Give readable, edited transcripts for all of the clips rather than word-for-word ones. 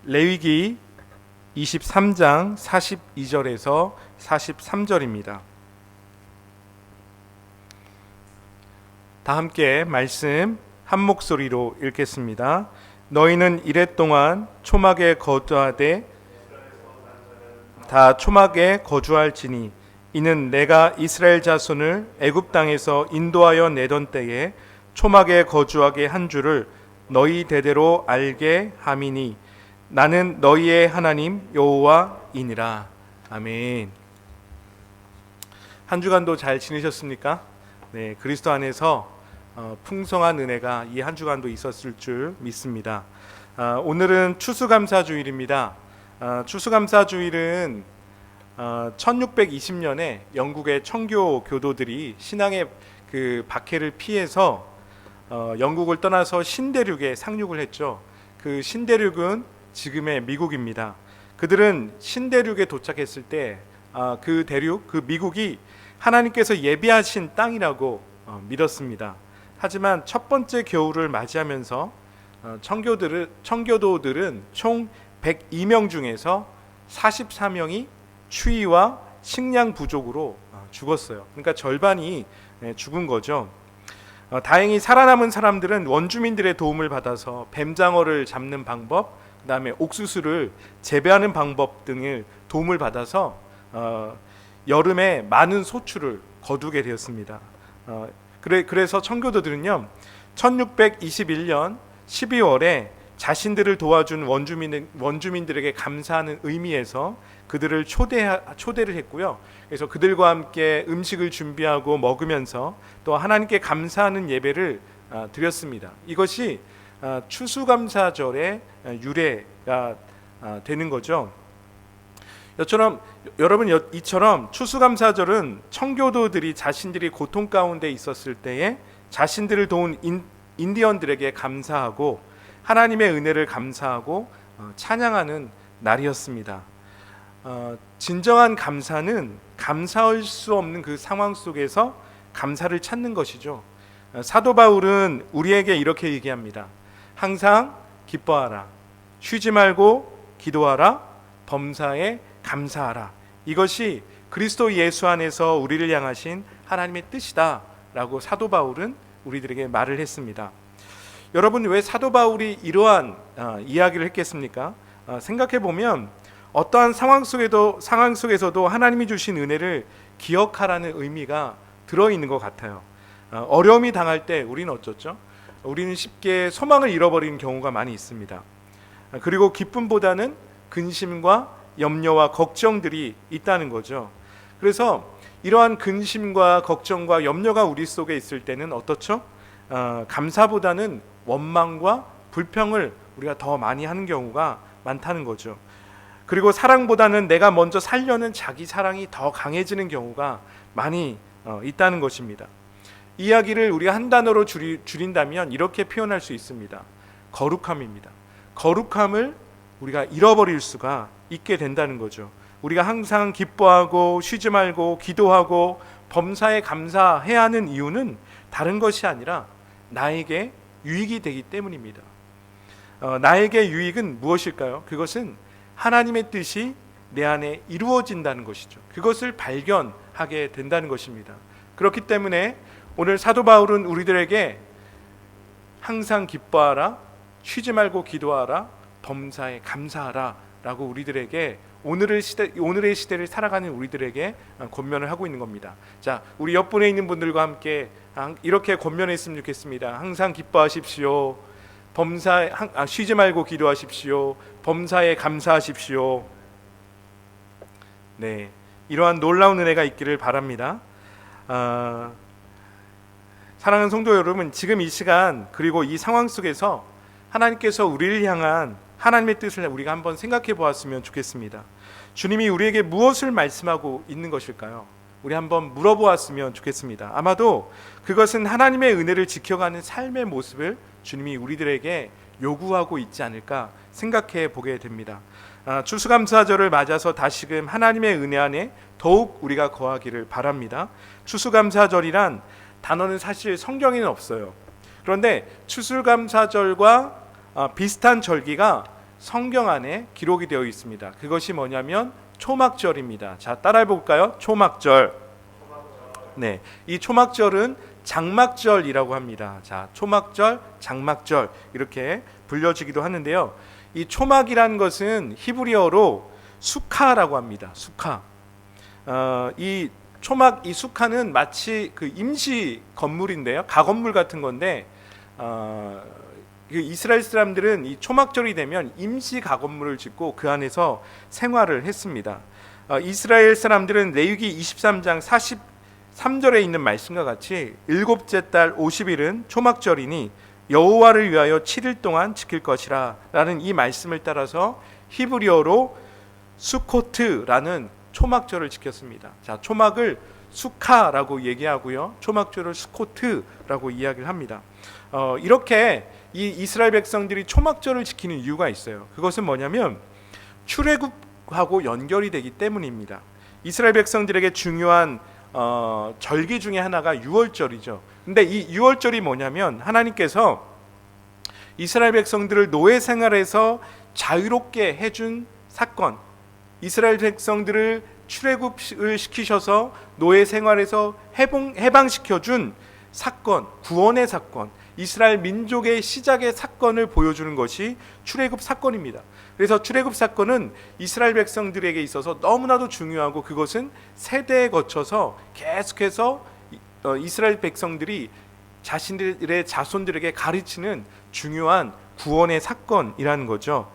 레위기 23장 42절에서 43절입니다. 다 함께 말씀 한 목소리로 읽겠습니다. 너희는 이랫동안 초막에 거주하되 다 초막에 거주할지니 이는 내가 이스라엘 자손을 애굽 땅에서 인도하여 내던 때에 초막에 거주하게 한 줄을 너희 대대로 알게 함이니 나는 너희의 하나님 여호와이니라. 아멘. 한 주간도 잘 지내셨습니까? 네, 그리스도 안에서 풍성한 은혜가 이 한 주간도 있었을 줄 믿습니다. 오늘은 추수감사주일입니다. 추수감사주일은 1620년에 영국의 청교 교도들이 신앙의 그 박해를 피해서 영국을 떠나서 신대륙에 상륙을 했죠. 그 신대륙은 지금의 미국입니다. 그들은 신대륙에 도착했을 때 그 대륙, 그 미국이 하나님께서 예비하신 땅이라고 믿었습니다. 하지만 첫 번째 겨울을 맞이하면서 청교도들은 총 102명 중에서 44명이 추위와 식량 부족으로 죽었어요. 그러니까 절반이 죽은 거죠. 다행히 살아남은 사람들은 원주민들의 도움을 받아서 뱀장어를 잡는 방법, 그 다음에 옥수수를 재배하는 방법 등을 도움을 받아서 여름에 많은 소출을 거두게 되었습니다. 그래서 청교도들은요 1621년 12월에 자신들을 도와준 원주민들에게 감사하는 의미에서 그들을 초대를 했고요. 그래서 그들과 함께 음식을 준비하고 먹으면서 또 하나님께 감사하는 예배를 드렸습니다. 이것이 추수감사절의 유래가 되는 거죠. 이처럼 추수감사절은 청교도들이 자신들이 고통 가운데 있었을 때에 자신들을 도운 인디언들에게 감사하고 하나님의 은혜를 감사하고 찬양하는 날이었습니다. 진정한 감사는 감사할 수 없는 그 상황 속에서 감사를 찾는 것이죠. 사도 바울은 우리에게 이렇게 얘기합니다. 항상 기뻐하라, 쉬지 말고 기도하라, 범사에 감사하라. 이것이 그리스도 예수 안에서 우리를 향하신 하나님의 뜻이다 라고 사도 바울은 우리들에게 말을 했습니다. 여러분, 왜 사도 바울이 이러한 이야기를 했겠습니까? 생각해 보면 어떠한 상황 속에서도 하나님이 주신 은혜를 기억하라는 의미가 들어있는 것 같아요. 어려움이 당할 때 우리는 어쩌죠? 우리는 쉽게 소망을 잃어버리는 경우가 많이 있습니다. 그리고 기쁨보다는 근심과 염려와 걱정들이 있다는 거죠. 그래서 이러한 근심과 걱정과 염려가 우리 속에 있을 때는 어떻죠? 감사보다는 원망과 불평을 우리가 더 많이 하는 경우가 많다는 거죠. 그리고 사랑보다는 내가 먼저 살려는 자기 사랑이 더 강해지는 경우가 많이 있다는 것입니다. 이야기를 우리가 한 단어로 줄인다면 이렇게 표현할 수 있습니다. 거룩함입니다. 거룩함을 우리가 잃어버릴 수가 있게 된다는 거죠. 우리가 항상 기뻐하고 쉬지 말고 기도하고 범사에 감사해야 하는 이유는 다른 것이 아니라 나에게 유익이 되기 때문입니다. 나에게 유익은 무엇일까요? 그것은 하나님의 뜻이 내 안에 이루어진다는 것이죠. 그것을 발견하게 된다는 것입니다. 그렇기 때문에 오늘 사도 바울은 우리들에게 항상 기뻐하라, 쉬지 말고 기도하라, 범사에 감사하라 라고 우리들에게 오늘의 시대를 살아가는 우리들에게 권면을 하고 있는 겁니다. 자, 우리 옆분에 있는 분들과 함께 이렇게 권면했으면 좋겠습니다. 항상 기뻐하십시오. 쉬지 말고 기도하십시오. 범사에 감사하십시오. 네, 이러한 놀라운 은혜가 있기를 바랍니다. 사랑하는 성도 여러분, 지금 이 시간 그리고 이 상황 속에서 하나님께서 우리를 향한 하나님의 뜻을 우리가 한번 생각해 보았으면 좋겠습니다. 주님이 우리에게 무엇을 말씀하고 있는 것일까요? 우리 한번 물어보았으면 좋겠습니다. 아마도 그것은 하나님의 은혜를 지켜가는 삶의 모습을 주님이 우리들에게 요구하고 있지 않을까 생각해 보게 됩니다. 추수감사절을 맞아서 다시금 하나님의 은혜 안에 더욱 우리가 거하기를 바랍니다. 추수감사절이란 단어는 사실 성경에는 없어요. 그런데 추수감사절과 비슷한 절기가 성경 안에 기록이 되어 있습니다. 그것이 뭐냐면 초막절입니다. 자, 따라해 볼까요? 초막절. 네, 이 초막절은 장막절이라고 합니다. 자, 초막절, 장막절 이렇게 불려지기도 하는데요. 이 초막이란 것은 히브리어로 수카라고 합니다. 수카. 이 초막, 이 수카는 마치 그 임시 건물인데요, 가건물 같은 건데, 그 이스라엘 사람들은 이 초막절이 되면 임시 가건물을 짓고 그 안에서 생활을 했습니다. 이스라엘 사람들은 레위기 23장 43절에 있는 말씀과 같이 일곱째 달 50일은 초막절이니 여호와를 위하여 7일 동안 지킬 것이라 라는 이 말씀을 따라서 히브리어로 수코트라는 초막절을 지켰습니다. 자, 초막을 수카라고 얘기하고요, 초막절을 수코트라고 이야기를 합니다. 이렇게 이 이스라엘 백성들이 초막절을 지키는 이유가 있어요. 그것은 뭐냐면 출애굽하고 연결이 되기 때문입니다. 이스라엘 백성들에게 중요한 절기 중에 하나가 유월절이죠. 근데 이 유월절이 뭐냐면 하나님께서 이스라엘 백성들을 노예 생활에서 자유롭게 해준 사건, 이스라엘 백성들을 출애굽을 시키셔서 노예 생활에서 해방시켜준 사건, 구원의 사건, 이스라엘 민족의 시작의 사건을 보여주는 것이 출애굽 사건입니다. 그래서 출애굽 사건은 이스라엘 백성들에게 있어서 너무나도 중요하고, 그것은 세대에 거쳐서 계속해서 이스라엘 백성들이 자신들의 자손들에게 가르치는 중요한 구원의 사건이라는 거죠.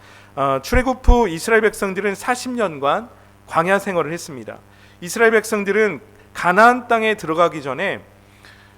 출애굽 후 이스라엘 백성들은 40년간 광야 생활을 했습니다. 이스라엘 백성들은 가나안 땅에 들어가기 전에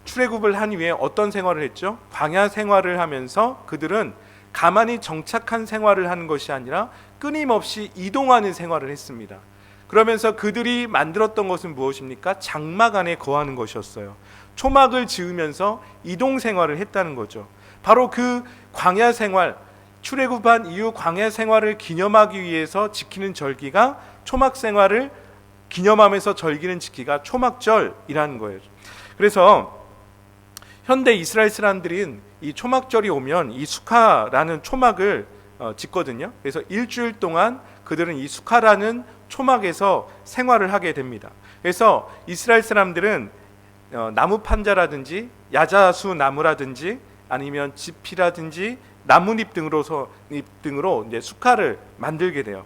출애굽을 한 후에 어떤 생활을 했죠? 광야 생활을 하면서 그들은 가만히 정착한 생활을 하는 것이 아니라 끊임없이 이동하는 생활을 했습니다. 그러면서 그들이 만들었던 것은 무엇입니까? 장막 안에 거하는 것이었어요. 초막을 지으면서 이동 생활을 했다는 거죠. 바로 그 광야 생활, 출애굽한 이후 광야 생활을 기념하기 위해서 지키는 절기가, 초막 생활을 기념하면서 절기는 지키가 초막절이라는 거예요. 그래서 현대 이스라엘 사람들은 이 초막절이 오면 이 수카라는 초막을 짓거든요. 그래서 일주일 동안 그들은 이 수카라는 초막에서 생활을 하게 됩니다. 그래서 이스라엘 사람들은 나무 판자라든지 야자수 나무라든지 아니면 지피라든지 나뭇잎 등으로 이제 수카를 만들게 돼요.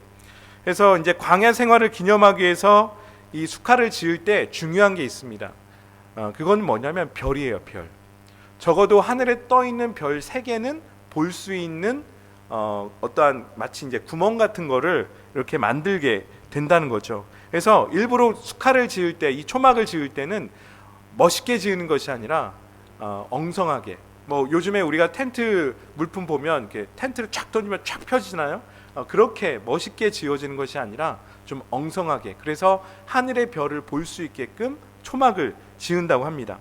그래서 이제 광야 생활을 기념하기 위해서 이 수카를 지을 때 중요한 게 있습니다. 그건 뭐냐면 별이에요, 별. 적어도 하늘에 떠 있는 별 3개는 볼 수 있는 어떠한 마치 이제 구멍 같은 거를 이렇게 만들게 된다는 거죠. 그래서 일부러 수카를 지을 때, 이 초막을 지을 때는 멋있게 지으는 것이 아니라 엉성하게, 뭐 요즘에 우리가 텐트 물품 보면 이렇게 텐트를 쫙 던지면 쫙 펴지잖아요. 그렇게 멋있게 지어지는 것이 아니라 좀 엉성하게, 그래서 하늘의 별을 볼 수 있게끔 초막을 지은다고 합니다.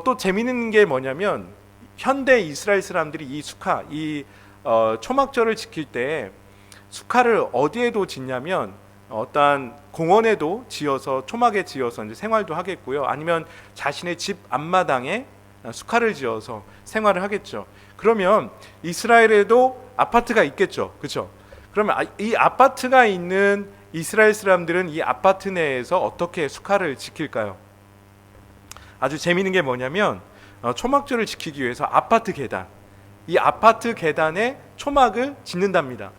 또 재미있는 게 뭐냐면 현대 이스라엘 사람들이 이 수카, 이 초막절을 지킬 때 수카를 어디에도 짓냐면 어떠한 공원에도 지어서, 초막에 지어서 이제 생활도 하겠고요, 아니면 자신의 집 앞마당에 수카를 지어서 생활을 하겠죠. 그러면 이스라엘에도 아파트가 있겠죠, 그렇죠? 그러면 이 아파트가 있는 이스라엘 사람들은 이 아파트 내에서 어떻게 수카를 지킬까요? 아주 재미있는 게 뭐냐면 초막절을 지키기 위해서 아파트 계단, 이 아파트 계단에 초막을 짓는답니다.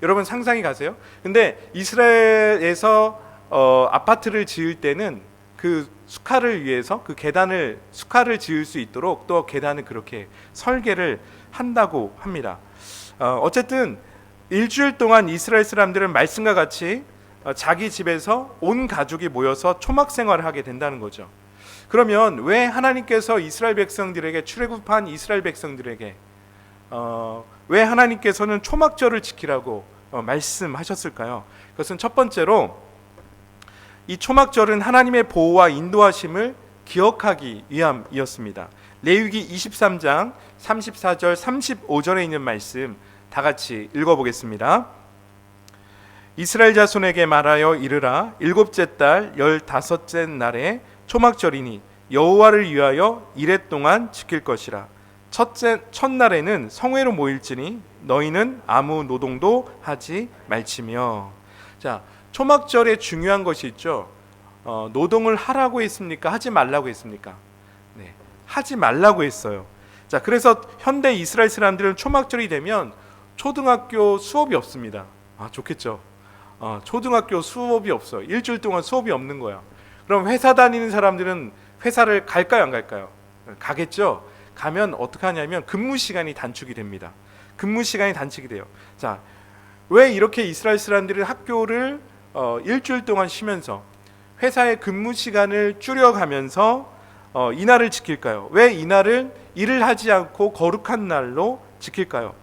여러분 상상이 가세요? 근데 이스라엘에서 아파트를 지을 때는 그 수카를 위해서 그 계단을, 수카를 지을 수 있도록 또 계단을 그렇게 설계를 한다고 합니다. 어쨌든 일주일 동안 이스라엘 사람들은 말씀과 같이 자기 집에서 온 가족이 모여서 초막 생활을 하게 된다는 거죠. 그러면 왜 하나님께서 이스라엘 백성들에게, 출애굽한 이스라엘 백성들에게 왜 하나님께서는 초막절을 지키라고 말씀하셨을까요? 그것은 첫 번째로 이 초막절은 하나님의 보호와 인도하심을 기억하기 위함이었습니다. 레위기 23장 34절 35절에 있는 말씀 다 같이 읽어보겠습니다. 이스라엘 자손에게 말하여 이르라. 일곱째 달 15째 날에 초막절이니 여호와를 위하여 이레 동안 지킬 것이라. 첫날에는 성회로 모일지니 너희는 아무 노동도 하지 말지며. 자, 초막절에 중요한 것이 있죠. 노동을 하라고 했습니까? 하지 말라고 했습니까? 네, 하지 말라고 했어요. 자, 그래서 현대 이스라엘 사람들은 초막절이 되면 초등학교 수업이 없습니다. 좋겠죠. 초등학교 수업이 없어요. 일주일 동안 수업이 없는 거야. 그럼 회사 다니는 사람들은 회사를 갈까요, 안 갈까요? 가겠죠. 가면 어떻게 하냐면 근무 시간이 단축이 됩니다. 근무 시간이 단축이 돼요. 자, 왜 이렇게 이스라엘 사람들이 학교를 일주일 동안 쉬면서 회사의 근무 시간을 줄여가면서 이날을 지킬까요? 왜 이날을 일을 하지 않고 거룩한 날로 지킬까요?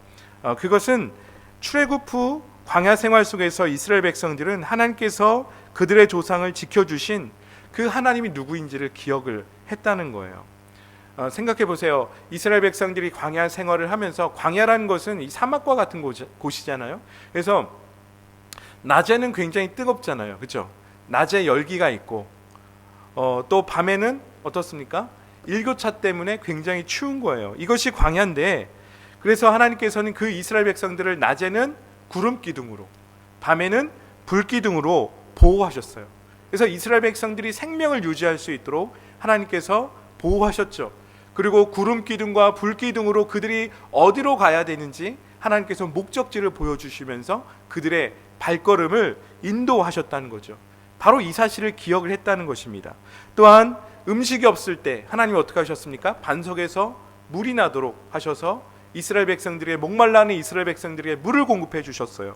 그것은 출애굽 후 광야 생활 속에서 이스라엘 백성들은 하나님께서 그들의 조상을 지켜주신 그 하나님이 누구인지를 기억을 했다는 거예요. 생각해 보세요. 이스라엘 백성들이 광야 생활을 하면서, 광야라는 것은 이 사막과 같은 곳이잖아요. 그래서 낮에는 굉장히 뜨겁잖아요, 그렇죠? 낮에 열기가 있고, 또 밤에는 어떻습니까? 일교차 때문에 굉장히 추운 거예요. 이것이 광야인데, 그래서 하나님께서는 그 이스라엘 백성들을 낮에는 구름 기둥으로, 밤에는 불 기둥으로 보호하셨어요. 그래서 이스라엘 백성들이 생명을 유지할 수 있도록 하나님께서 보호하셨죠. 그리고 구름 기둥과 불 기둥으로 그들이 어디로 가야 되는지 하나님께서 목적지를 보여주시면서 그들의 발걸음을 인도하셨다는 거죠. 바로 이 사실을 기억을 했다는 것입니다. 또한 음식이 없을 때 하나님이 어떻게 하셨습니까? 반석에서 물이 나도록 하셔서 이스라엘 백성들의, 목말라는 이스라엘 백성들에게 물을 공급해 주셨어요.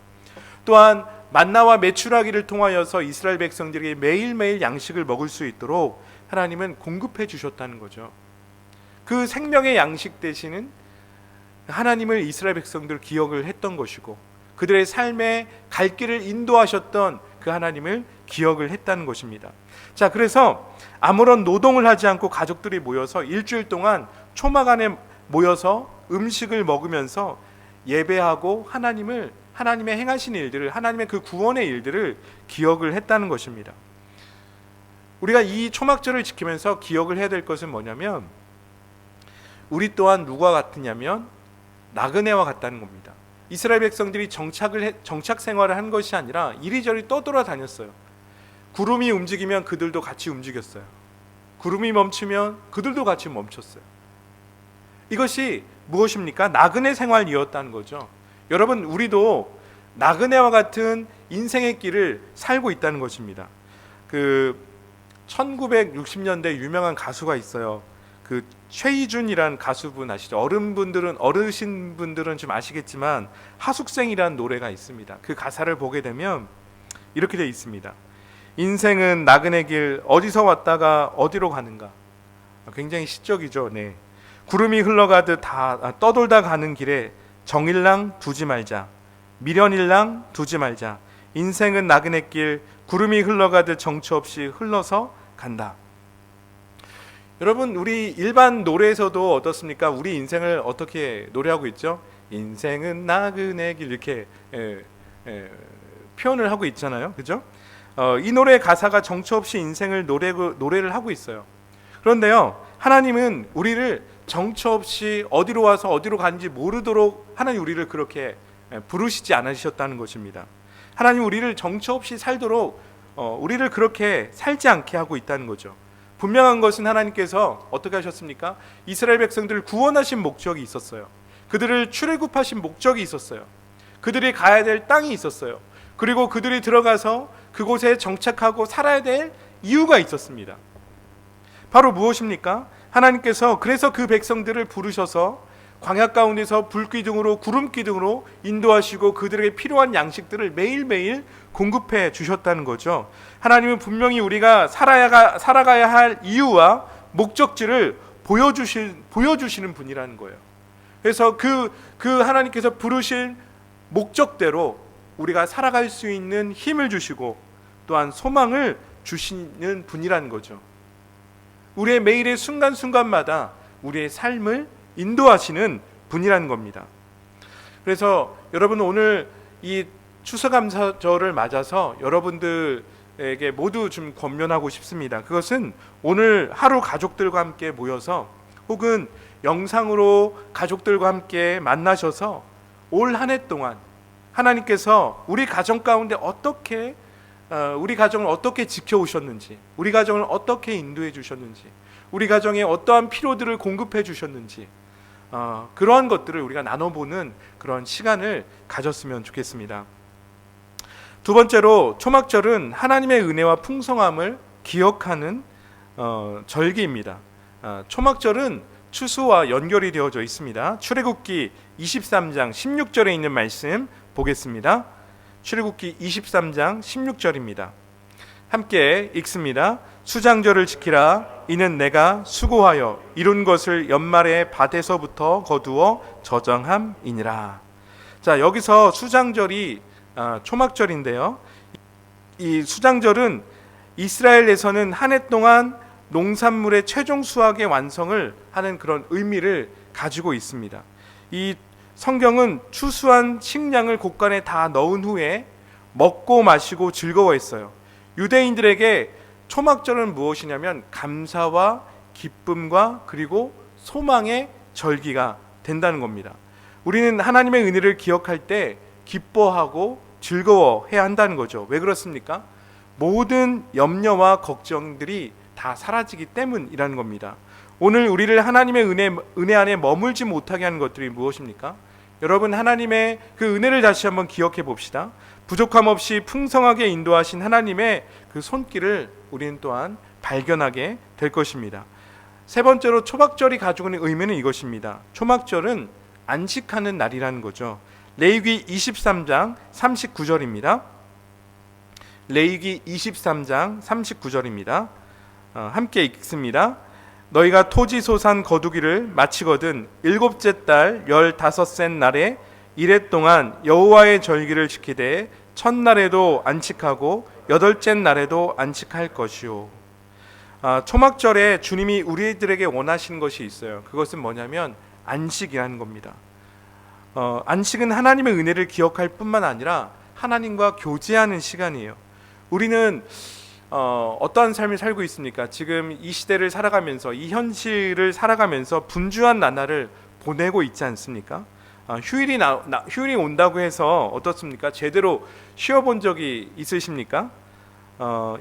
또한 만나와 메추라기를 통하여서 이스라엘 백성들에게 매일매일 양식을 먹을 수 있도록 하나님은 공급해 주셨다는 거죠. 그 생명의 양식 대신은 하나님을 이스라엘 백성들 기억을 했던 것이고, 그들의 삶의 갈 길을 인도하셨던 그 하나님을 기억을 했다는 것입니다. 자, 그래서 아무런 노동을 하지 않고 가족들이 모여서 일주일 동안 초막 안에 모여서 음식을 먹으면서 예배하고 하나님의 행하신 일들을, 하나님의 그 구원의 일들을 기억을 했다는 것입니다. 우리가 이 초막절을 지키면서 기억을 해야 될 것은 뭐냐면, 우리 또한 누구와 같으냐면 나그네와 같다는 겁니다. 이스라엘 백성들이 정착 생활을 한 것이 아니라 이리저리 떠돌아다녔어요. 구름이 움직이면 그들도 같이 움직였어요. 구름이 멈추면 그들도 같이 멈췄어요. 이것이 무엇입니까? 나그네 생활이었다는 거죠. 여러분, 우리도 나그네와 같은 인생의 길을 살고 있다는 것입니다. 1960년대 유명한 가수가 있어요. 최희준이라는 가수분 아시죠? 어르신분들은 좀 아시겠지만 하숙생이라는 노래가 있습니다. 그 가사를 보게 되면 이렇게 되어 있습니다. 인생은 나그네 길, 어디서 왔다가 어디로 가는가. 굉장히 시적이죠. 네. 구름이 흘러가듯 떠돌다 가는 길에 정일랑 두지 말자, 미련일랑 두지 말자. 인생은 나그네 길, 구름이 흘러가듯 정처 없이 흘러서 간다. 여러분, 우리 일반 노래에서도 어떻습니까? 우리 인생을 어떻게 노래하고 있죠? 인생은 나그네 길, 이렇게 표현을 하고 있잖아요, 그죠? 이 노래의 가사가 정처 없이 인생을 노래를 하고 있어요. 그런데요, 하나님은 우리를 정처 없이 어디로 와서 어디로 가는지 모르도록 하나님 우리를 그렇게 부르시지 않으셨다는 것입니다. 하나님 우리를 정처 없이 살도록 우리를 그렇게 살지 않게 하고 있다는 거죠. 분명한 것은 하나님께서 어떻게 하셨습니까? 이스라엘 백성들을 구원하신 목적이 있었어요. 그들을 출애굽하신 목적이 있었어요. 그들이 가야 될 땅이 있었어요. 그리고 그들이 들어가서 그곳에 정착하고 살아야 될 이유가 있었습니다. 바로 무엇입니까? 하나님께서 그래서 그 백성들을 부르셔서 광야 가운데서 불기둥으로, 구름기둥으로 인도하시고 그들에게 필요한 양식들을 매일매일 공급해 주셨다는 거죠. 하나님은 분명히 우리가 살아가야 할 이유와 목적지를 보여주시는 분이라는 거예요. 그래서 그 하나님께서 부르신 목적대로 우리가 살아갈 수 있는 힘을 주시고 또한 소망을 주시는 분이라는 거죠. 우리의 매일의 순간순간마다 우리의 삶을 인도하시는 분이라는 겁니다. 그래서 여러분, 오늘 이 추수감사절을 맞아서 여러분들에게 모두 좀 권면하고 싶습니다. 그것은 오늘 하루 가족들과 함께 모여서 혹은 영상으로 가족들과 함께 만나셔서 올 한 해 동안 하나님께서 우리 가정 가운데 우리 가정을 어떻게 지켜오셨는지, 우리 가정을 어떻게 인도해 주셨는지, 우리 가정에 어떠한 필요들을 공급해 주셨는지, 그러한 것들을 우리가 나눠보는 그런 시간을 가졌으면 좋겠습니다. 두 번째로 초막절은 하나님의 은혜와 풍성함을 기억하는 절기입니다. 초막절은 추수와 연결이 되어져 있습니다. 출애굽기 23장 16절에 있는 말씀 보겠습니다. 출애굽기 23장 16절입니다. 함께 읽습니다. 수장절을 지키라. 이는 내가 수고하여 이룬 것을 연말에 밭에서부터 거두어 저장함이니라. 자, 여기서 수장절이 초막절인데요. 이 수장절은 이스라엘에서는 한 해 동안 농산물의 최종 수확의 완성을 하는 그런 의미를 가지고 있습니다. 이 성경은 추수한 식량을 곡간에 다 넣은 후에 먹고 마시고 즐거워했어요. 유대인들에게 초막절은 무엇이냐면 감사와 기쁨과 그리고 소망의 절기가 된다는 겁니다. 우리는 하나님의 은혜를 기억할 때 기뻐하고 즐거워해야 한다는 거죠. 왜 그렇습니까? 모든 염려와 걱정들이 다 사라지기 때문이라는 겁니다. 오늘 우리를 하나님의 은혜 안에 머물지 못하게 하는 것들이 무엇입니까? 여러분, 하나님의 그 은혜를 다시 한번 기억해 봅시다. 부족함 없이 풍성하게 인도하신 하나님의 그 손길을 우리는 또한 발견하게 될 것입니다. 세 번째로 초막절이 가지고 있는 의미는 이것입니다. 초막절은 안식하는 날이라는 거죠. 레위기 23장 39절입니다. 레위기 23장 39절입니다. 함께 읽습니다. 너희가 토지 소산 거두기를 마치거든 일곱째 달 15셋 날에 이래 동안 여호와의 절기를 지키되 첫날에도 안식하고 여덟째 날에도 안식할 것이요. 초막절에 주님이 우리들에게 원하시는 것이 있어요. 그것은 뭐냐면 안식이라는 겁니다. 안식은 하나님의 은혜를 기억할 뿐만 아니라 하나님과 교제하는 시간이에요. 우리는 어떠한 삶을 살고 있습니까? 지금 이 시대를 살아가면서, 이 현실을 살아가면서 분주한 나날을 보내고 있지 않습니까? 휴일이 온다고 해서 어떻습니까? 제대로 쉬어본 적이 있으십니까?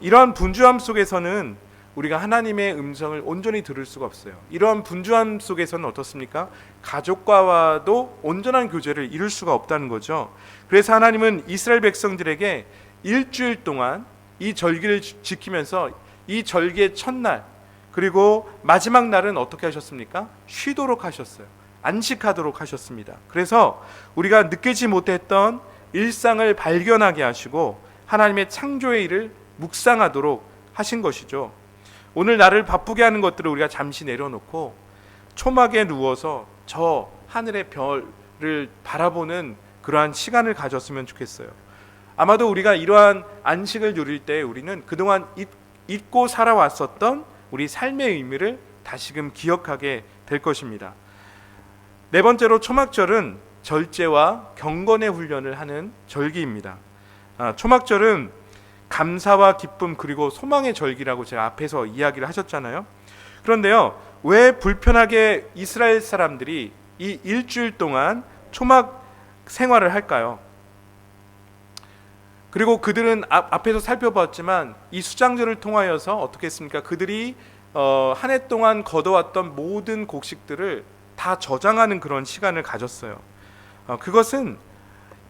이러한 분주함 속에서는 우리가 하나님의 음성을 온전히 들을 수가 없어요. 이러한 분주함 속에서는 어떻습니까? 가족과도 온전한 교제를 이룰 수가 없다는 거죠. 그래서 하나님은 이스라엘 백성들에게 일주일 동안 이 절기를 지키면서 이 절기의 첫날 그리고 마지막 날은 어떻게 하셨습니까? 쉬도록 하셨어요. 안식하도록 하셨습니다. 그래서 우리가 느끼지 못했던 일상을 발견하게 하시고 하나님의 창조의 일을 묵상하도록 하신 것이죠. 오늘 나를 바쁘게 하는 것들을 우리가 잠시 내려놓고 초막에 누워서 저 하늘의 별을 바라보는 그러한 시간을 가졌으면 좋겠어요. 아마도 우리가 이러한 안식을 누릴 때 우리는 그동안 잊고 살아왔었던 우리 삶의 의미를 다시금 기억하게 될 것입니다. 네 번째로 초막절은 절제와 경건의 훈련을 하는 절기입니다. 초막절은 감사와 기쁨 그리고 소망의 절기라고 제가 앞에서 이야기를 하셨잖아요. 그런데요, 왜 불편하게 이스라엘 사람들이 이 일주일 동안 초막 생활을 할까요? 그리고 그들은 앞에서 살펴봤지만 이 수장절을 통하여서 어떻게 했습니까? 그들이 한 해 동안 거둬왔던 모든 곡식들을 다 저장하는 그런 시간을 가졌어요. 그것은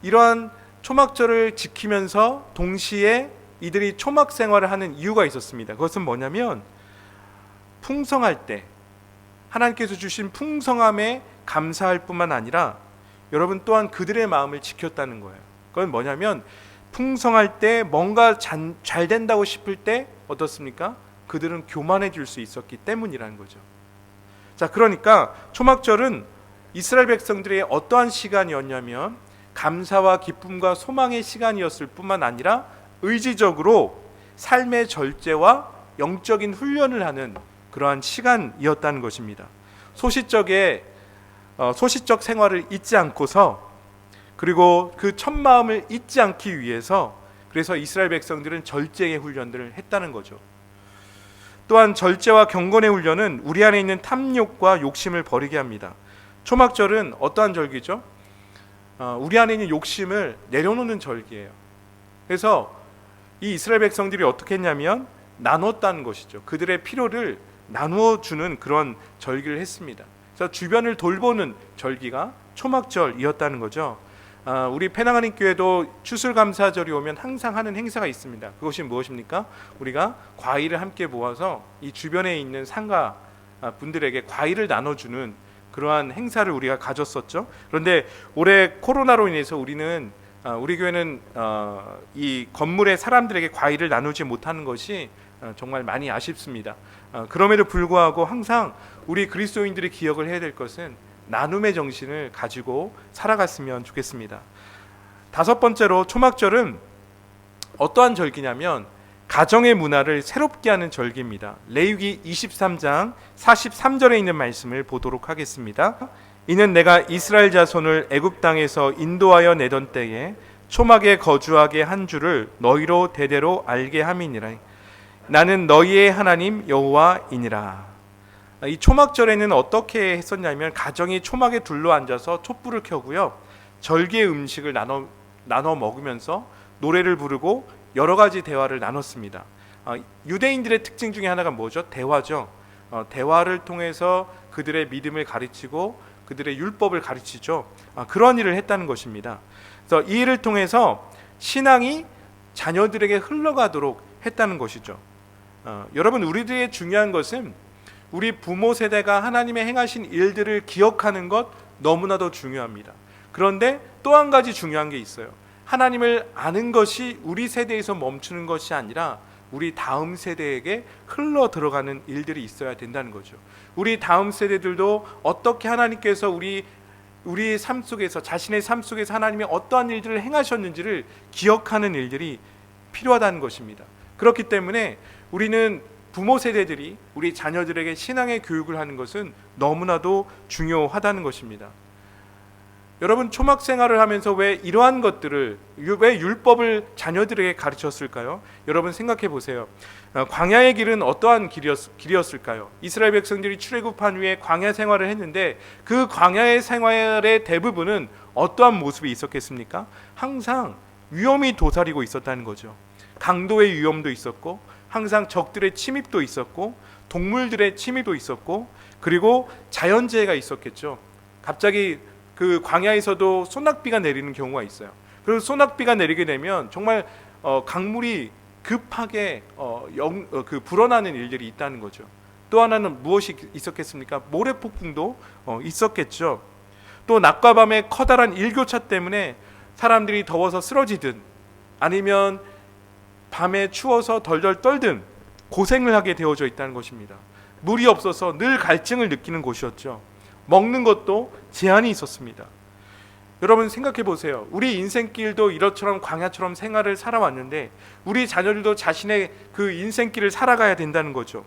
이러한 초막절을 지키면서 동시에 이들이 초막 생활을 하는 이유가 있었습니다. 그것은 뭐냐면 풍성할 때 하나님께서 주신 풍성함에 감사할 뿐만 아니라 여러분 또한 그들의 마음을 지켰다는 거예요. 그건 뭐냐면 풍성할 때 뭔가 잘 된다고 싶을 때 어떻습니까? 그들은 교만해질 수 있었기 때문이라는 거죠. 자, 그러니까 초막절은 이스라엘 백성들의 어떠한 시간이었냐면 감사와 기쁨과 소망의 시간이었을 뿐만 아니라 의지적으로 삶의 절제와 영적인 훈련을 하는 그러한 시간이었다는 것입니다. 소시적 생활을 잊지 않고서 그리고 그 첫 마음을 잊지 않기 위해서 그래서 이스라엘 백성들은 절제의 훈련들을 했다는 거죠. 또한 절제와 경건의 훈련은 우리 안에 있는 탐욕과 욕심을 버리게 합니다. 초막절은 어떠한 절기죠? 우리 안에 있는 욕심을 내려놓는 절기예요. 그래서 이 이스라엘 백성들이 어떻게 했냐면 나눴다는 것이죠. 그들의 필요를 나누어 주는 그런 절기를 했습니다. 그래서 주변을 돌보는 절기가 초막절이었다는 거죠. 우리 페나가림 교회도 추수감사절이 오면 항상 하는 행사가 있습니다. 그것이 무엇입니까? 우리가 과일을 함께 모아서 이 주변에 있는 상가 분들에게 과일을 나눠주는 그러한 행사를 우리가 가졌었죠. 그런데 올해 코로나로 인해서 우리 교회는 이 건물의 사람들에게 과일을 나누지 못하는 것이 정말 많이 아쉽습니다. 그럼에도 불구하고 항상 우리 그리스도인들이 기억을 해야 될 것은 나눔의 정신을 가지고 살아갔으면 좋겠습니다. 다섯 번째로 초막절은 어떠한 절기냐면 가정의 문화를 새롭게 하는 절기입니다. 레위기 23장 43절에 있는 말씀을 보도록 하겠습니다. 이는 내가 이스라엘 자손을 애굽 땅에서 인도하여 내던 때에 초막에 거주하게 한 줄을 너희로 대대로 알게 함이니라. 나는 너희의 하나님 여호와이니라. 이 초막절에는 어떻게 했었냐면 가정이 초막에 둘러앉아서 촛불을 켜고요, 절기의 음식을 나눠 먹으면서 노래를 부르고 여러 가지 대화를 나눴습니다. 유대인들의 특징 중에 하나가 뭐죠? 대화죠. 대화를 통해서 그들의 믿음을 가르치고 그들의 율법을 가르치죠. 그런 일을 했다는 것입니다. 그래서 이 일을 통해서 신앙이 자녀들에게 흘러가도록 했다는 것이죠. 여러분, 우리들의 중요한 것은 우리 부모 세대가 하나님의 행하신 일들을 기억하는 것 너무나도 중요합니다. 그런데 또 한 가지 중요한 게 있어요. 하나님을 아는 것이 우리 세대에서 멈추는 것이 아니라 우리 다음 세대에게 흘러 들어가는 일들이 있어야 된다는 거죠. 우리 다음 세대들도 어떻게 하나님께서 우리의 삶 속에서, 자신의 삶 속에서 하나님이 어떠한 일들을 행하셨는지를 기억하는 일들이 필요하다는 것입니다. 그렇기 때문에 우리는 부모 세대들이 우리 자녀들에게 신앙의 교육을 하는 것은 너무나도 중요하다는 것입니다. 여러분, 초막 생활을 하면서 왜 이러한 것들을, 왜 율법을 자녀들에게 가르쳤을까요? 여러분 생각해 보세요. 광야의 길은 어떠한 길이었을까요? 이스라엘 백성들이 출애굽한 후에 광야 생활을 했는데 그 광야의 생활의 대부분은 어떠한 모습이 있었겠습니까? 항상 위험이 도사리고 있었다는 거죠. 강도의 위험도 있었고, 항상 적들의 침입도 있었고, 동물들의 침입도 있었고, 그리고 자연재해가 있었겠죠. 갑자기 그 광야에서도 소낙비가 내리는 경우가 있어요. 그리고 소낙비가 내리게 되면 정말 강물이 급하게 불어나는 일들이 있다는 거죠. 또 하나는 무엇이 있었겠습니까? 모래폭풍도 있었겠죠. 또 낮과 밤의 커다란 일교차 때문에 사람들이 더워서 쓰러지든 아니면 밤에 추워서 덜덜 떨든 고생을 하게 되어져 있다는 것입니다. 물이 없어서 늘 갈증을 느끼는 곳이었죠. 먹는 것도 제한이 있었습니다. 여러분 생각해 보세요. 우리 인생길도 이렇처럼 광야처럼 생활을 살아왔는데 우리 자녀들도 자신의 그 인생길을 살아가야 된다는 거죠.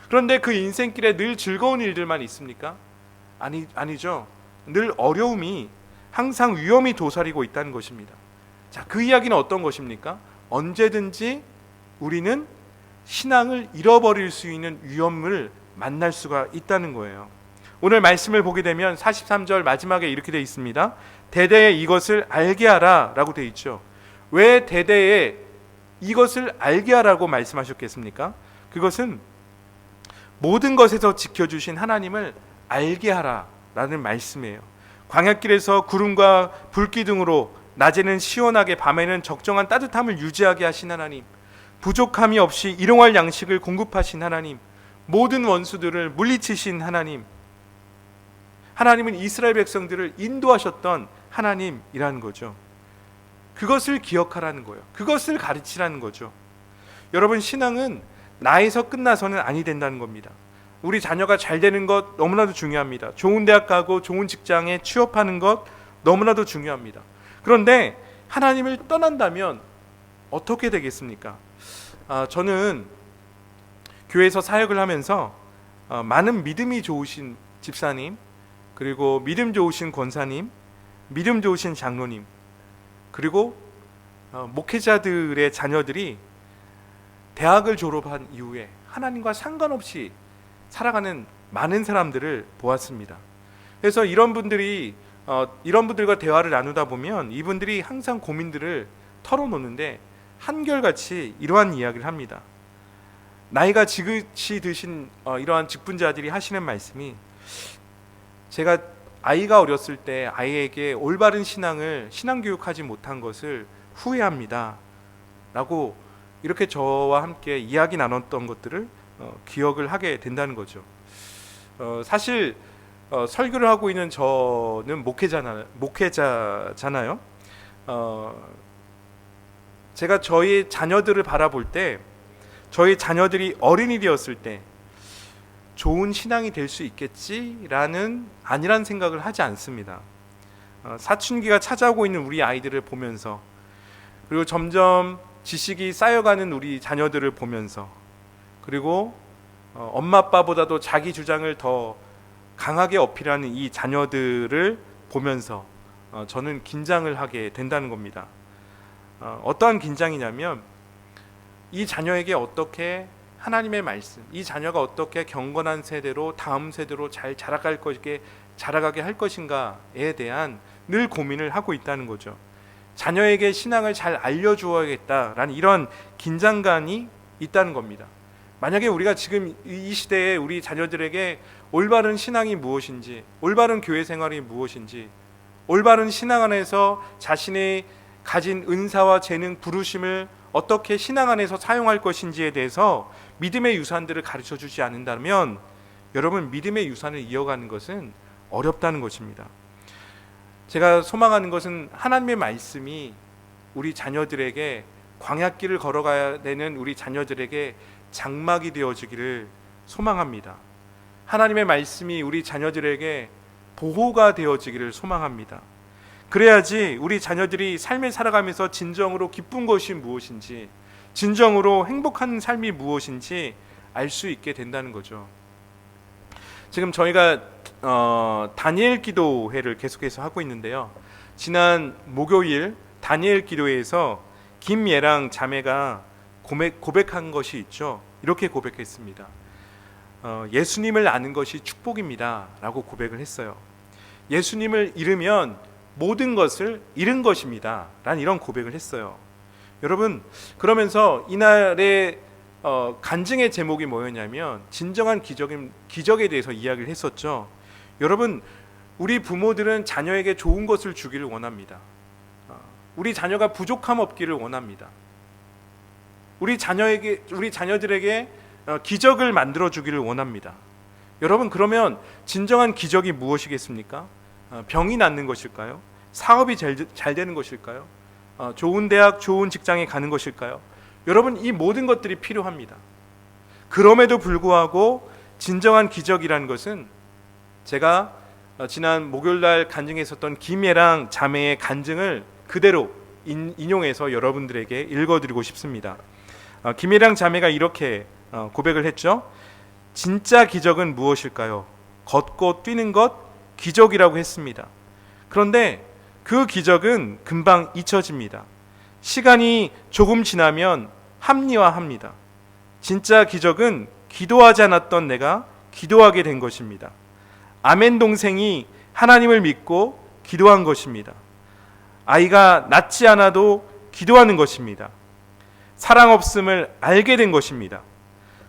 그런데 그 인생길에 늘 즐거운 일들만 있습니까? 아니죠. 늘 어려움이, 항상 위험이 도사리고 있다는 것입니다. 자, 그 이야기는 어떤 것입니까? 언제든지 우리는 신앙을 잃어버릴 수 있는 위험을 만날 수가 있다는 거예요. 오늘 말씀을 보게 되면 43절 마지막에 이렇게 되어 있습니다. 대대에 이것을 알게 하라 라고 되어 있죠. 왜 대대에 이것을 알게 하라고 말씀하셨겠습니까? 그것은 모든 것에서 지켜주신 하나님을 알게 하라 라는 말씀이에요. 광야길에서 구름과 불기둥으로 낮에는 시원하게, 밤에는 적정한 따뜻함을 유지하게 하신 하나님, 부족함이 없이 일용할 양식을 공급하신 하나님, 모든 원수들을 물리치신 하나님, 하나님은 이스라엘 백성들을 인도하셨던 하나님이라는 거죠. 그것을 기억하라는 거예요. 그것을 가르치라는 거죠. 여러분, 신앙은 나에서 끝나서는 아니 된다는 겁니다. 우리 자녀가 잘 되는 것 너무나도 중요합니다. 좋은 대학 가고 좋은 직장에 취업하는 것 너무나도 중요합니다. 그런데 하나님을 떠난다면 어떻게 되겠습니까? 저는 교회에서 사역을 하면서 많은 믿음이 좋으신 집사님, 그리고 믿음 좋으신 권사님, 믿음 좋으신 장로님, 그리고 목회자들의 자녀들이 대학을 졸업한 이후에 하나님과 상관없이 살아가는 많은 사람들을 보았습니다. 그래서 이런 분들이 이런 분들과 대화를 나누다 보면 이분들이 항상 고민들을 털어놓는데 한결같이 이러한 이야기를 합니다. 나이가 지긋이 드신 이러한 직분자들이 하시는 말씀이, 제가 아이가 어렸을 때 아이에게 올바른 신앙교육하지 못한 것을 후회합니다 라고 이렇게 저와 함께 이야기 나눴던 것들을 기억을 하게 된다는 거죠. 사실 설교를 하고 있는 저는 목회자잖아요. 제가 저희 자녀들을 바라볼 때, 저희 자녀들이 어린이 되었을 때 좋은 신앙이 될 수 있겠지라는 아니란 생각을 하지 않습니다. 사춘기가 찾아오고 있는 우리 아이들을 보면서, 그리고 점점 지식이 쌓여가는 우리 자녀들을 보면서, 그리고 엄마 아빠보다도 자기 주장을 더 강하게 어필하는 이 자녀들을 보면서 저는 긴장을 하게 된다는 겁니다. 어떠한 긴장이냐면, 이 자녀에게 어떻게 하나님의 말씀, 이 자녀가 어떻게 경건한 세대로 다음 세대로 잘 자라가게 할 것인가에 대한 늘 고민을 하고 있다는 거죠. 자녀에게 신앙을 잘 알려주어야겠다라는 이런 긴장감이 있다는 겁니다. 만약에 우리가 지금 이 시대에 우리 자녀들에게 올바른 신앙이 무엇인지, 올바른 교회 생활이 무엇인지, 올바른 신앙 안에서 자신의 가진 은사와 재능, 부르심을 어떻게 신앙 안에서 사용할 것인지에 대해서 믿음의 유산들을 가르쳐 주지 않는다면, 여러분, 믿음의 유산을 이어가는 것은 어렵다는 것입니다. 제가 소망하는 것은 하나님의 말씀이 우리 자녀들에게, 광야길을 걸어가야 되는 우리 자녀들에게 장막이 되어주기를 소망합니다. 하나님의 말씀이 우리 자녀들에게 보호가 되어지기를 소망합니다. 그래야지 우리 자녀들이 삶을 살아가면서 진정으로 기쁜 것이 무엇인지, 진정으로 행복한 삶이 무엇인지 알 수 있게 된다는 거죠. 지금 저희가 다니엘 기도회를 계속해서 하고 있는데요, 지난 목요일 다니엘 기도회에서 김예랑 자매가 고백한 것이 있죠. 이렇게 고백했습니다. 예수님을 아는 것이 축복입니다 라고 고백을 했어요. 예수님을 잃으면 모든 것을 잃은 것입니다 라는 이런 고백을 했어요. 여러분, 그러면서 이날의 간증의 제목이 뭐였냐면 진정한 기적에 대해서 이야기를 했었죠. 여러분, 우리 부모들은 자녀에게 좋은 것을 주기를 원합니다. 우리 자녀가 부족함 없기를 원합니다. 우리 자녀들에게 기적을 만들어 주기를 원합니다. 여러분, 그러면 진정한 기적이 무엇이겠습니까? 병이 낫는 것일까요? 사업이 잘 되는 것일까요? 좋은 대학, 좋은 직장에 가는 것일까요? 여러분, 이 모든 것들이 필요합니다. 그럼에도 불구하고 진정한 기적이라는 것은, 제가 지난 목요일날 간증했었던 김예랑 자매의 간증을 그대로 인용해서 여러분들에게 읽어드리고 싶습니다. 김예랑 자매가 이렇게 고백을 했죠. 진짜 기적은 무엇일까요? 걷고 뛰는 것 기적이라고 했습니다. 그런데 그 기적은 금방 잊혀집니다. 시간이 조금 지나면 합리화합니다. 진짜 기적은 기도하지 않았던 내가 기도하게 된 것입니다. 아멘 동생이 하나님을 믿고 기도한 것입니다. 아이가 낳지 않아도 기도하는 것입니다. 사랑 없음을 알게 된 것입니다.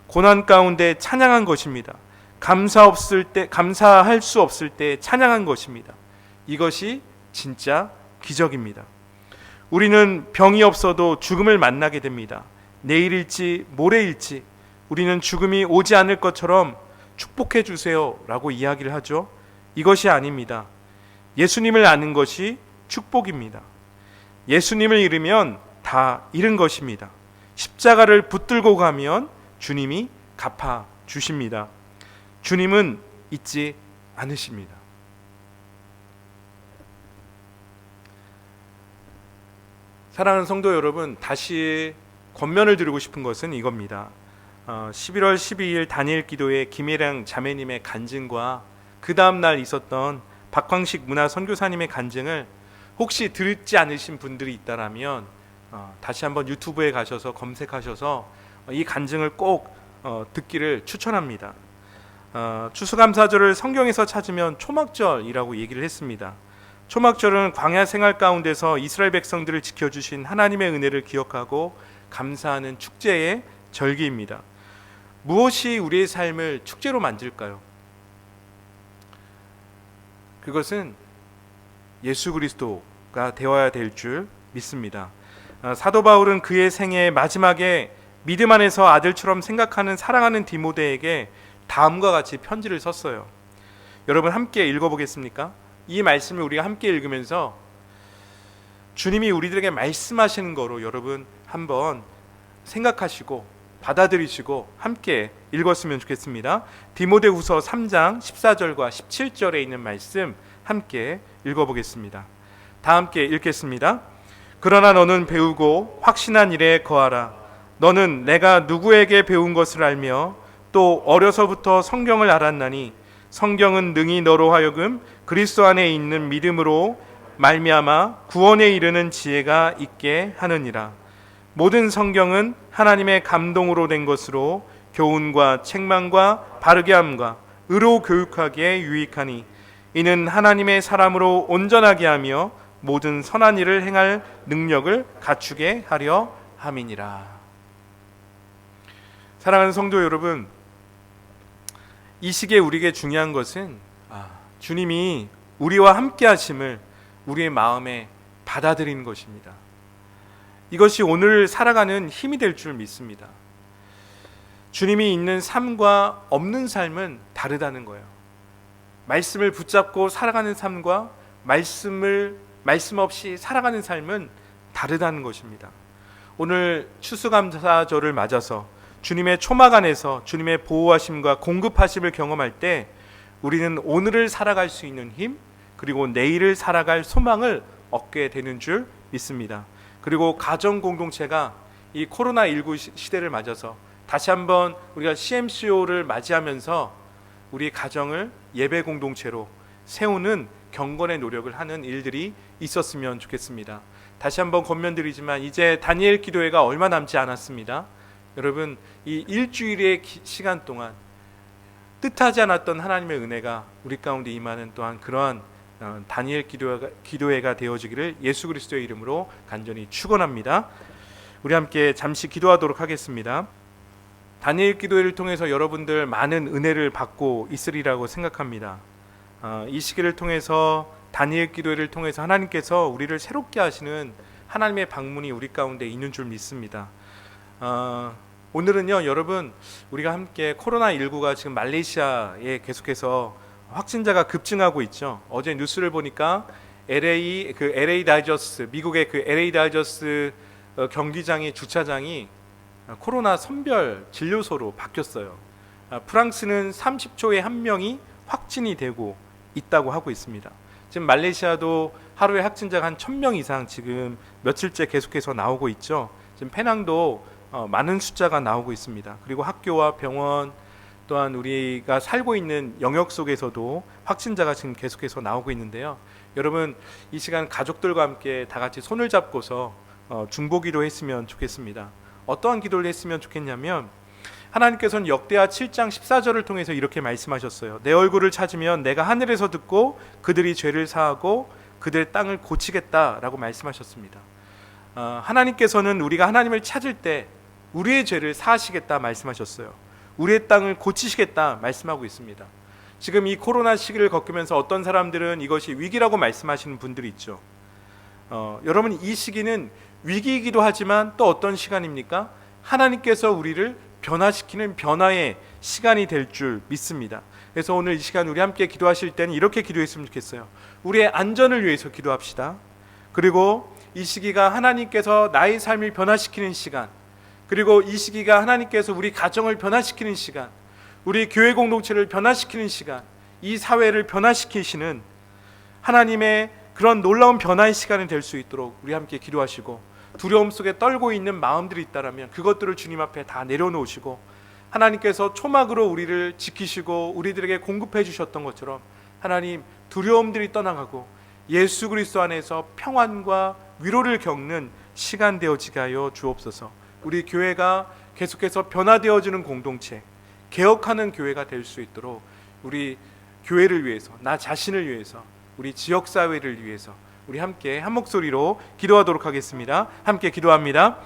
고난 가운데 찬양한 것입니다. 감사할 수 없을 때 찬양한 것입니다. 이것이 진짜 기적입니다. 우리는 병이 없어도 죽음을 만나게 됩니다. 내일일지 모레일지 우리는 죽음이 오지 않을 것처럼 축복해 주세요 라고 이야기를 하죠. 이것이 아닙니다. 예수님을 아는 것이 축복입니다. 예수님을 잃으면 다 잃은 것입니다. 십자가를 붙들고 가면 주님이 갚아 주십니다. 주님은 잊지 않으십니다. 사랑하는 성도 여러분, 다시 권면을 드리고 싶은 것은 이겁니다. 11월 12일 다니엘 기도회 김예랑 자매님의 간증과 그 다음 날 있었던 박광식 문화 선교사님의 간증을 혹시 듣지 않으신 분들이 있다라면 다시 한번 유튜브에 가셔서 검색하셔서 이 간증을 꼭 듣기를 추천합니다. 추수감사절을 성경에서 찾으면 초막절이라고 얘기를 했습니다. 초막절은 광야 생활 가운데서 이스라엘 백성들을 지켜주신 하나님의 은혜를 기억하고 감사하는 축제의 절기입니다. 무엇이 우리의 삶을 축제로 만들까요? 그것은 예수 그리스도가 되어야 될 줄 믿습니다. 사도 바울은 그의 생애 마지막에 믿음 안에서 아들처럼 생각하는 사랑하는 디모데에게 다음과 같이 편지를 썼어요. 여러분 함께 읽어보겠습니까? 이 말씀을 우리가 함께 읽으면서 주님이 우리들에게 말씀하시는 거로 여러분 한번 생각하시고 받아들이시고 함께 읽었으면 좋겠습니다. 디모데후서 3장 14절과 17절에 있는 말씀 함께 읽어보겠습니다. 다 함께 읽겠습니다. 그러나 너는 배우고 확신한 일에 거하라. 너는 내가 누구에게 배운 것을 알며 또 어려서부터 성경을 알았나니 성경은 능히 너로 하여금 그리스도 안에 있는 믿음으로 말미암아 구원에 이르는 지혜가 있게 하느니라. 모든 성경은 하나님의 감동으로 된 것으로 교훈과 책망과 바르게 함과 의로 교육하기에 유익하니 이는 하나님의 사람으로 온전하게 하며 모든 선한 일을 행할 능력을 갖추게 하려 함이니라. 사랑하는 성도 여러분, 이 시기에 우리에게 중요한 것은 주님이 우리와 함께 하심을 우리의 마음에 받아들이는 것입니다. 이것이 오늘 살아가는 힘이 될 줄 믿습니다. 주님이 있는 삶과 없는 삶은 다르다는 거예요. 말씀을 붙잡고 살아가는 삶과 말씀 없이 살아가는 삶은 다르다는 것입니다. 오늘 추수감사절을 맞아서 주님의 초막 안에서 주님의 보호하심과 공급하심을 경험할 때 우리는 오늘을 살아갈 수 있는 힘, 그리고 내일을 살아갈 소망을 얻게 되는 줄 믿습니다. 그리고 가정 공동체가 이 코로나19 시대를 맞아서 다시 한번 우리가 CMCO를 맞이하면서 우리 가정을 예배 공동체로 세우는 경건의 노력을 하는 일들이 있었으면 좋겠습니다. 다시 한번 권면드리지만 이제 다니엘 기도회가 얼마 남지 않았습니다. 여러분, 이 일주일의 시간 동안 뜻하지 않았던 하나님의 은혜가 우리 가운데 임하는 또한 그러한 다니엘 기도회가 되어지기를 예수 그리스도의 이름으로 간절히 축원합니다. 우리 함께 잠시 기도하도록 하겠습니다. 다니엘 기도회를 통해서 여러분들 많은 은혜를 받고 있으리라고 생각합니다. 이 시기를 통해서 다니엘 기도회를 통해서 하나님께서 우리를 새롭게 하시는 하나님의 방문이 우리 가운데 있는 줄 믿습니다. 오늘은요, 여러분, 우리가 함께 코로나19가 지금 말레이시아에 계속해서 확진자가 급증하고 있죠. 어제 뉴스를 보니까 LA 다저스, 미국의 그 LA 다저스 경기장의 주차장이 코로나 선별 진료소로 바뀌었어요. 프랑스는 30초에 한 명이 확진이 되고 있다고 하고 있습니다. 지금 말레이시아도 하루에 확진자가 한 1000명 이상 지금 며칠째 계속해서 나오고 있죠. 지금 페낭도 많은 숫자가 나오고 있습니다. 그리고 학교와 병원 또한 우리가 살고 있는 영역 속에서도 확진자가 지금 계속해서 나오고 있는데요. 여러분, 이 시간 가족들과 함께 다 같이 손을 잡고서 중보기도 했으면 좋겠습니다. 어떠한 기도를 했으면 좋겠냐면 하나님께서는 역대하 7장 14절을 통해서 이렇게 말씀하셨어요. 내 얼굴을 찾으면 내가 하늘에서 듣고 그들이 죄를 사하고 그들의 땅을 고치겠다라고 말씀하셨습니다. 하나님께서는 우리가 하나님을 찾을 때 우리의 죄를 사하시겠다 말씀하셨어요. 우리의 땅을 고치시겠다 말씀하고 있습니다. 지금 이 코로나 시기를 겪으면서 어떤 사람들은 이것이 위기라고 말씀하시는 분들이 있죠. 여러분, 이 시기는 위기이기도 하지만 또 어떤 시간입니까? 하나님께서 우리를 변화시키는 변화의 시간이 될 줄 믿습니다. 그래서 오늘 이 시간 우리 함께 기도하실 때는 이렇게 기도했으면 좋겠어요. 우리의 안전을 위해서 기도합시다. 그리고 이 시기가 하나님께서 나의 삶을 변화시키는 시간, 그리고 이 시기가 하나님께서 우리 가정을 변화시키는 시간, 우리 교회 공동체를 변화시키는 시간, 이 사회를 변화시키시는 하나님의 그런 놀라운 변화의 시간이 될 수 있도록 우리 함께 기도하시고, 두려움 속에 떨고 있는 마음들이 있다면 그것들을 주님 앞에 다 내려놓으시고, 하나님께서 초막으로 우리를 지키시고 우리들에게 공급해 주셨던 것처럼 하나님, 두려움들이 떠나가고 예수 그리스도 안에서 평안과 위로를 겪는 시간 되어지게 하여 주옵소서. 우리 교회가 계속해서 변화되어지는 공동체, 개혁하는 교회가 될 수 있도록 우리 교회를 위해서, 나 자신을 위해서 우리 지역 사회를 위해서 우리 함께 한 목소리로 기도하도록 하겠습니다. 함께 기도합니다.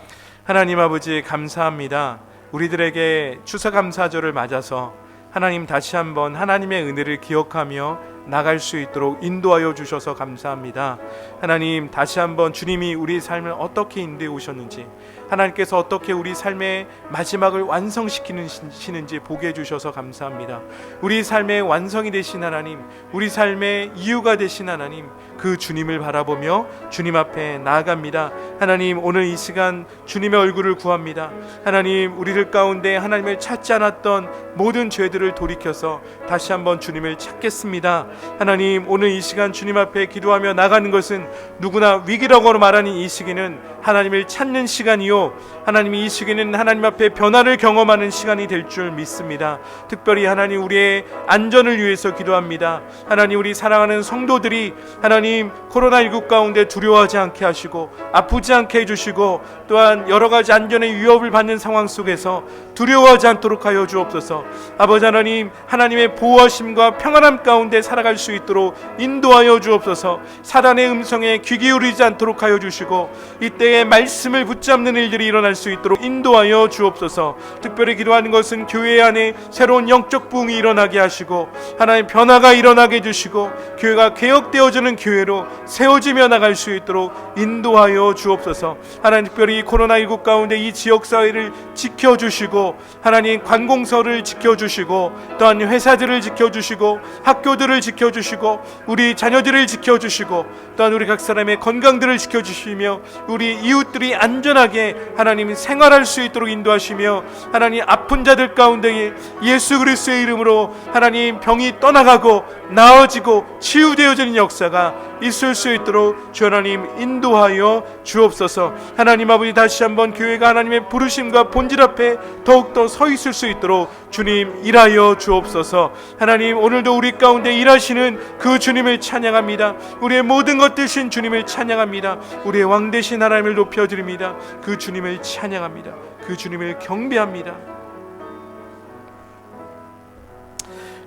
하나님 아버지 감사합니다. 우리들에게 추수감사절을 맞아서 하나님 다시 한번 하나님의 은혜를 기억하며 나갈 수 있도록 인도하여 주셔서 감사합니다. 하나님 다시 한번 주님이 우리 삶을 어떻게 인도해 오셨는지, 하나님께서 어떻게 우리 삶의 마지막을 완성시키시는지 보게 해주셔서 감사합니다. 우리 삶의 완성이 되신 하나님, 우리 삶의 이유가 되신 하나님, 그 주님을 바라보며 주님 앞에 나아갑니다. 하나님 오늘 이 시간 주님의 얼굴을 구합니다. 하나님 우리들 가운데 하나님을 찾지 않았던 모든 죄들을 돌이켜서 다시 한번 주님을 찾겠습니다. 하나님 오늘 이 시간 주님 앞에 기도하며 나가는 것은 누구나 위기라고 말하는 이 시기는 하나님을 찾는 시간이요, 하나님이 이 시기는 하나님 앞에 변화를 경험하는 시간이 될 줄 믿습니다. 특별히 하나님 우리의 안전을 위해서 기도합니다. 하나님 우리 사랑하는 성도들이 하나님 코로나19 가운데 두려워하지 않게 하시고 아프지 않게 해주시고, 또한 여러 가지 안전의 위협을 받는 상황 속에서 두려워하지 않도록 하여 주옵소서. 아버지 하나님, 하나님의 보호하심과 평안함 가운데 살아갈 수 있도록 인도하여 주옵소서. 사단의 음성에 귀 기울이지 않도록 하여 주시고 이때에 말씀을 붙잡는 일들이 일어날 수 있도록 인도하여 주옵소서. 특별히 기도하는 것은 교회 안에 새로운 영적 부흥이 일어나게 하시고 하나님 변화가 일어나게 해주시고 교회가 개혁되어지는 교회로 세워지며 나갈 수 있도록 인도하여 주옵소서. 하나님 특별히 코로나19 가운데 이 지역사회를 지켜주시고 하나님 관공서를 지켜주시고 또한 회사들을 지켜주시고 학교들을 지켜주시고 우리 자녀들을 지켜주시고 또한 우리 각 사람의 건강들을 지켜주시며 우리 이웃들이 안전하게 하나님 생활할 수 있도록 인도하시며 하나님 아픈 자들 가운데 예수 그리스도의 이름으로 하나님 병이 떠나가고 나아지고 치유되어지는 역사가 있을 수 있도록 주 하나님 인도하여 주옵소서. 하나님 아버지 다시 한번 교회가 하나님의 부르심과 본질 앞에 더욱더 서 있을 수 있도록 주님 일하여 주옵소서. 하나님 오늘도 우리 가운데 일하시는 그 주님을 찬양합니다. 우리의 모든 것 되신 주님을 찬양합니다. 우리의 왕 되신 하나님을 높여드립니다. 그 주님을 찬양합니다. 그 주님을 경배합니다.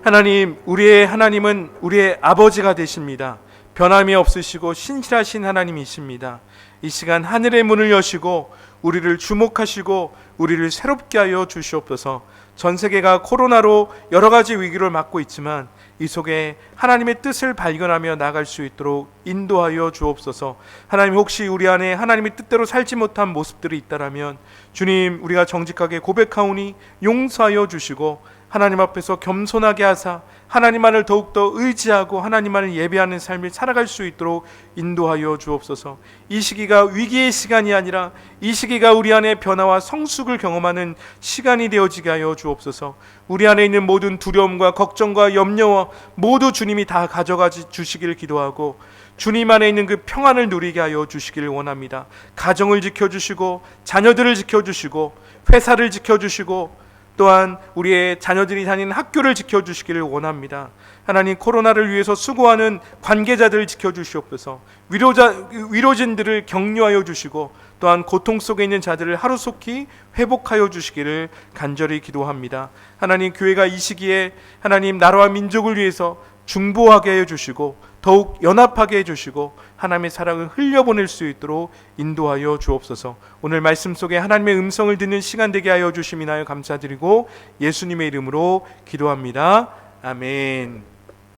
하나님, 우리의 하나님은 우리의 아버지가 되십니다. 변함이 없으시고 신실하신 하나님이십니다. 이 시간 하늘의 문을 여시고 우리를 주목하시고 우리를 새롭게 하여 주시옵소서. 전 세계가 코로나로 여러 가지 위기를 맞고 있지만 이 속에 하나님의 뜻을 발견하며 나갈 수 있도록 인도하여 주옵소서. 하나님 혹시 우리 안에 하나님의 뜻대로 살지 못한 모습들이 있다라면 주님 우리가 정직하게 고백하오니 용서하여 주시고 하나님 앞에서 겸손하게 하사 하나님만을 더욱더 의지하고 하나님만을 예배하는 삶을 살아갈 수 있도록 인도하여 주옵소서. 이 시기가 위기의 시간이 아니라 이 시기가 우리 안에 변화와 성숙을 경험하는 시간이 되어지게 하여 주옵소서. 우리 안에 있는 모든 두려움과 걱정과 염려와 모두 주님이 다 가져가 주시기를 기도하고 주님 안에 있는 그 평안을 누리게 하여 주시기를 원합니다. 가정을 지켜주시고 자녀들을 지켜주시고 회사를 지켜주시고 또한 우리의 자녀들이 다니는 학교를 지켜주시기를 원합니다. 하나님 코로나를 위해서 수고하는 관계자들을 지켜주시옵소서. 위로진들을 격려하여 주시고 또한 고통 속에 있는 자들을 하루속히 회복하여 주시기를 간절히 기도합니다. 하나님 교회가 이 시기에 하나님 나라와 민족을 위해서 중보하게 해주시고 더욱 연합하게 해주시고 하나님의 사랑을 흘려보낼 수 있도록 인도하여 주옵소서. 오늘 말씀 속에 하나님의 음성을 듣는 시간 되게 하여 주심이나요 감사드리고 예수님의 이름으로 기도합니다. 아멘.